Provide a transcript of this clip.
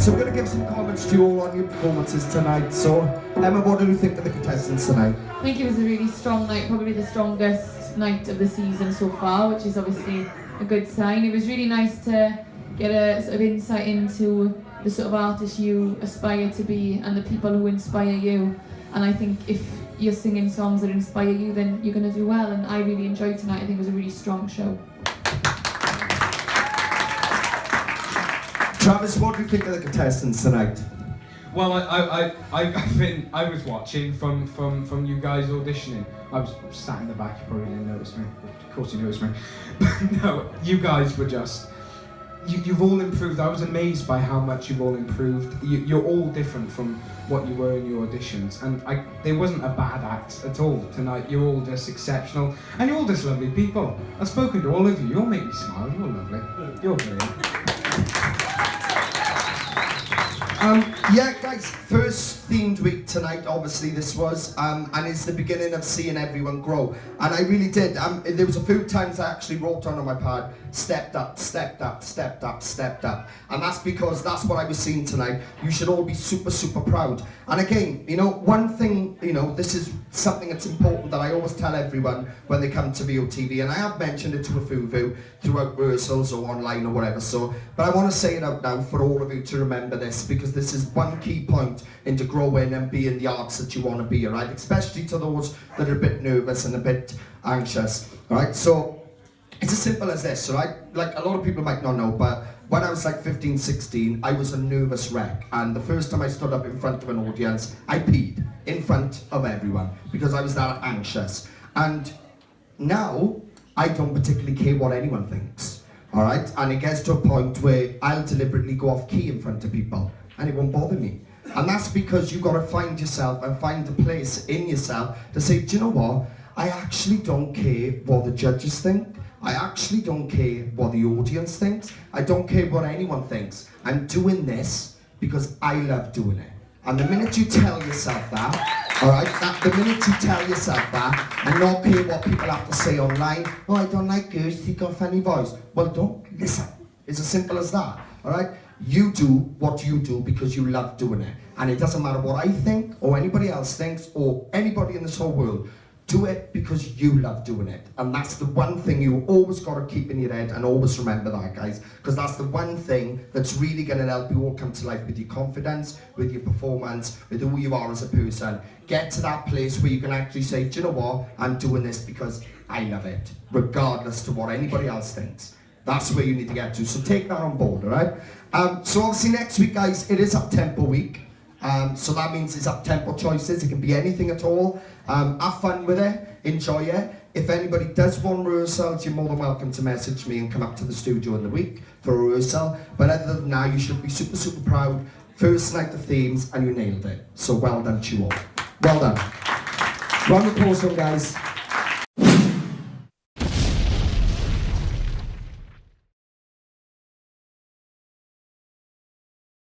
So I'm going to give some comments to you all on your performances tonight. So, Emma, what do you think of the contestants tonight? I think it was a really strong night, probably the strongest night of the season so far, which is obviously a good sign. It was really nice to get a sort of insight into the sort of artist you aspire to be and the people who inspire you. And I think if you're singing songs that inspire you, then you're going to do well. And I really enjoyed tonight. I think it was a really strong show. Travis, what do you think of the contestants tonight? Well, I was watching from you guys auditioning. I was sat in the back, you probably didn't notice me. Of course you noticed me. But no, you guys were just... You've all improved. I was amazed by how much you've all improved. You're all different from what you were in your auditions. And there wasn't a bad act at all tonight. You're all just exceptional. And you're all just lovely people. I've spoken to all of you. You all make me smile. You're lovely. You're brilliant. Yeah, guys, first themed week tonight, obviously this was, and it's the beginning of seeing everyone grow. And I really did. There was a few times I actually wrote on my pad, stepped up, stepped up, stepped up, stepped up. And that's because that's what I was seeing tonight. You should all be super, super proud. And again, you know, one thing, you know, this is something that's important that I always tell everyone when they come to VOTV, and I have mentioned it to a few of you throughout rehearsals or online or whatever, so, but I want to say it out now for all of you to remember this, because this is one key point into growing and being the arts that you want to be, right? Especially to those that are a bit nervous and a bit anxious, right? So it's as simple as this, right? Like, a lot of people might not know, but when I was like 15, 16, I was a nervous wreck, and the first time I stood up in front of an audience, I peed in front of everyone because I was that anxious. And now I don't particularly care what anyone thinks, all right? And it gets to a point where I'll deliberately go off key in front of people and it won't bother me. And that's because you've got to find yourself and find a place in yourself to say, do you know what? I actually don't care what the judges think. I actually don't care what the audience thinks. I don't care what anyone thinks. I'm doing this because I love doing it. And the minute you tell yourself that, all right, the minute you tell yourself that and not care what people have to say online, oh, I don't like girls, she's got a funny voice. Well, don't listen. It's as simple as that, all right? You do what you do because you love doing it. And it doesn't matter what I think or anybody else thinks or anybody in this whole world. Do it because you love doing it. And that's the one thing you always got to keep in your head, and always remember that, guys, because that's the one thing that's really going to help you all come to life with your confidence, with your performance, with who you are as a person. Get to that place where you can actually say, do you know what? I'm doing this because I love it, regardless to what anybody else thinks. That's where you need to get to. So take that on board, all right? So obviously next week, guys, it is up-tempo week. So that means it's up-tempo choices. It can be anything at all. Have fun with it, enjoy it. If anybody does want rehearsals, you're more than welcome to message me and come up to the studio in the week for a rehearsal. But other than that, you should be super, super proud. First night of themes, and you nailed it. So well done to you all. Well done. Round of applause for them, guys.